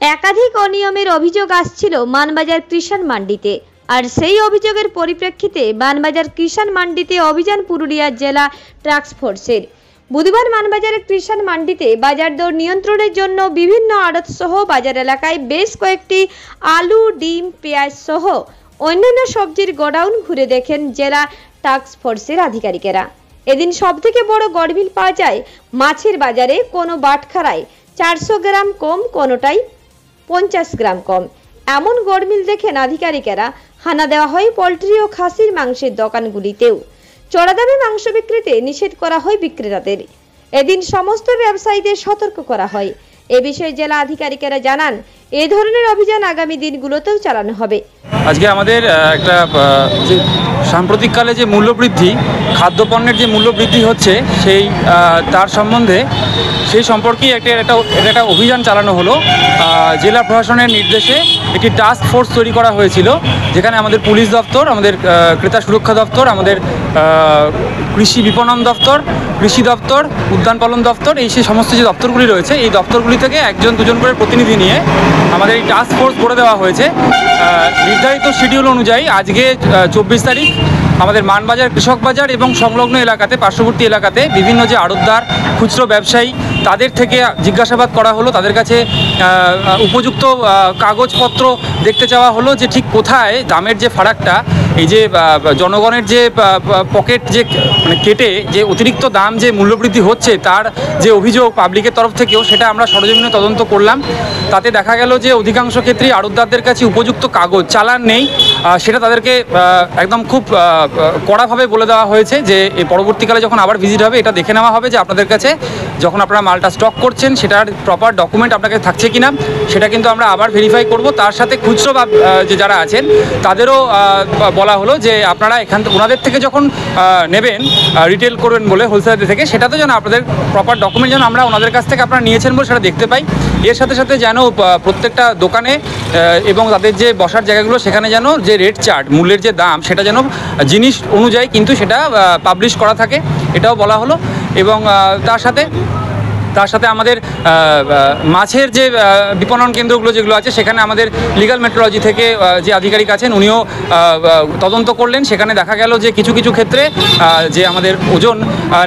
একাধিক অনিয়মের অভিযোগ আসছিল মানবাজার কৃষাণ মান্ডিতে। আর সেই অভিযোগের পরিপ্রেক্ষিতে মানবাজার কৃষাণ মান্ডিতে অভিযান পুরুলিয়া জেলা টাস্ক ফোর্সের। বুধবার মানবাজারের কৃষাণ মান্ডিতে বাজার দর নিয়ন্ত্রণের জন্য বিভিন্ন আড়ত সহ বাজার এলাকায় বেশ কয়েকটি আলু, ডিম, পেঁয়াজ সহ অন্যান্য সবজির গোডাউন ঘুরে দেখেন জেলা টাস্ক ফোর্সের আধিকারিকেরা। এদিন সবথেকে বড় গড়মিল পাওয়া যায় মাছের বাজারে। কোনো বাটখারায় 400 গ্রাম কম, কোনোটাই 50 গ্রাম কম। এমন গড়মিল দেখেন আধিকারিকেরা। হানা দেওয়া হয় পোলট্রি ও খাসির মাংসের দোকানগুলিতেও। চড়া দামে মাংস বিক্রিতে নিষেধ করা হয় বিক্রেতাদের। এদিন সমস্ত ব্যবসায়ীদের সতর্ক করা হয়। এ বিষয়ে জেলা আধিকারিকেরা জানান, এ ধরনের অভিযান আগামী দিনগুলোতেও চালানো হবে। আজকে আমাদের একটা সাম্প্রতিককালে যে মূল্যবৃদ্ধি, খাদ্যপণ্যের যে মূল্যবৃদ্ধি হচ্ছে তার সম্বন্ধে সেই সম্পর্কেই একটা অভিযান চালানো হলো। জেলা প্রশাসনের নির্দেশে একটি টাস্ক ফোর্স তৈরি করা হয়েছিল, যেখানে আমাদের পুলিশ দপ্তর, আমাদের ক্রেতা সুরক্ষা দপ্তর, আমাদের কৃষি বিপণন দপ্তর, কৃষি দপ্তর, উদ্যান পালন দপ্তর, সেই সমস্ত যে দপ্তরগুলি রয়েছে এই দপ্তরগুলি থেকে 1-2 করে প্রতিনিধি নিয়ে আমাদের এই টাস্ক ফোর্স করে দেওয়া হয়েছে। নির্ধারিত শিডিউল অনুযায়ী আজকে 24 তারিখ আমাদের মানবাজার, কৃষক বাজার এবং সংলগ্ন এলাকাতে, পার্শ্ববর্তী এলাকাতে বিভিন্ন যে আড়তদার, খুচরো ব্যবসায়ী, তাদের থেকে জিজ্ঞাসাবাদ করা হলো। তাদের কাছে উপযুক্ত কাগজপত্র দেখতে চাওয়া হলো যে ঠিক কোথায় দামের যে ফারাকটা, এই যে জনগণের যে পকেট যে কেটে যে অতিরিক্ত দাম যে মূল্যবৃদ্ধি হচ্ছে, তার যে অভিযোগ পাবলিকের তরফ থেকেও, সেটা আমরা সরেজমিনে তদন্ত করলাম। তাতে দেখা গেল যে অধিকাংশ ক্ষেত্রেই আড়তদারদের কাছে উপযুক্ত কাগজ, চালান নেই। সেটা তাদেরকে একদম খুব কড়াভাবে বলে দেওয়া হয়েছে যে পরবর্তীকালে যখন আবার ভিজিট হবে, এটা দেখে নেওয়া হবে যে আপনাদের কাছে যখন আপনারা মালটা স্টক করছেন সেটার প্রপার ডকুমেন্ট আপনাকে থাকছে কিনা, সেটা কিন্তু আমরা আবার ভেরিফাই করব। তার সাথে খুচরো যে যারা আছেন তাদেরও বলা হলো যে আপনারা ওনাদের থেকে যখন নেবেন, রিটেল করবেন বলে হোলসেলার থেকে, সেটাতে যেন আপনাদের প্রপার ডকুমেন্ট যেন আমরা ওনাদের কাছ থেকে আপনারা নিয়েছেন বলে সেটা দেখতে পাই। এর সাথে সাথে যেন প্রত্যেকটা দোকানে এবং তাদের যে বসার জায়গাগুলো, সেখানে যেন যে রেট চার্ট, মূল্যের যে দাম, সেটা যেন জিনিস অনুযায়ী কিন্তু সেটা পাবলিশ করা থাকে, এটাও বলা হলো। এবং তার সাথে আমাদের মাছের যে বিপণন কেন্দ্রগুলো যেগুলো আছে, সেখানে আমাদের লিগ্যাল মেট্রোলজি থেকে যে আধিকারিক আছেন উনিও তদন্ত করলেন। সেখানে দেখা গেল যে কিছু কিছু ক্ষেত্রে যে আমাদের ওজন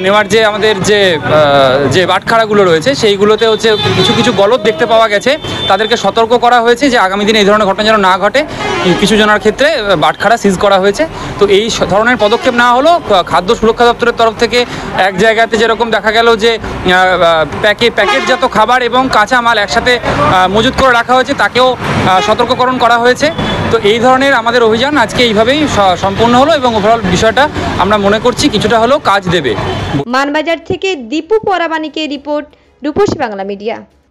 নেওয়ার যে আমাদের যে বাটখারাগুলো রয়েছে, সেইগুলোতে হচ্ছে কিছু কিছু গলদ দেখতে পাওয়া গেছে। তাদেরকে সতর্ক করা হয়েছে যে আগামী দিনে এই ধরনের ঘটনা যেন না ঘটে। কিছু জনের ক্ষেত্রে বাটখারা সিজ করা হয়েছে। তো এই ধরনের পদক্ষেপ নেওয়া হলো খাদ্য সুরক্ষা দপ্তরের তরফ থেকে। এক জায়গাতে যেরকম দেখা গেল যে প্যাকেটজাত খাবার এবং কাঁচা মাল একসাথে মজুত করে রাখা হয়েছে, তাকেও সতর্ককরণ করা হয়েছে। তো এই ধরনের আমাদের অভিযান আজকে এইভাবেই সম্পূর্ণ হলো এবং ওভারঅল বিষয়টা আমরা মনে করছি কিছুটা হলেও কাজ দেবে। মানবাজার থেকে দীপু পরামানিকের রিপোর্ট, রূপসী বাংলা মিডিয়া।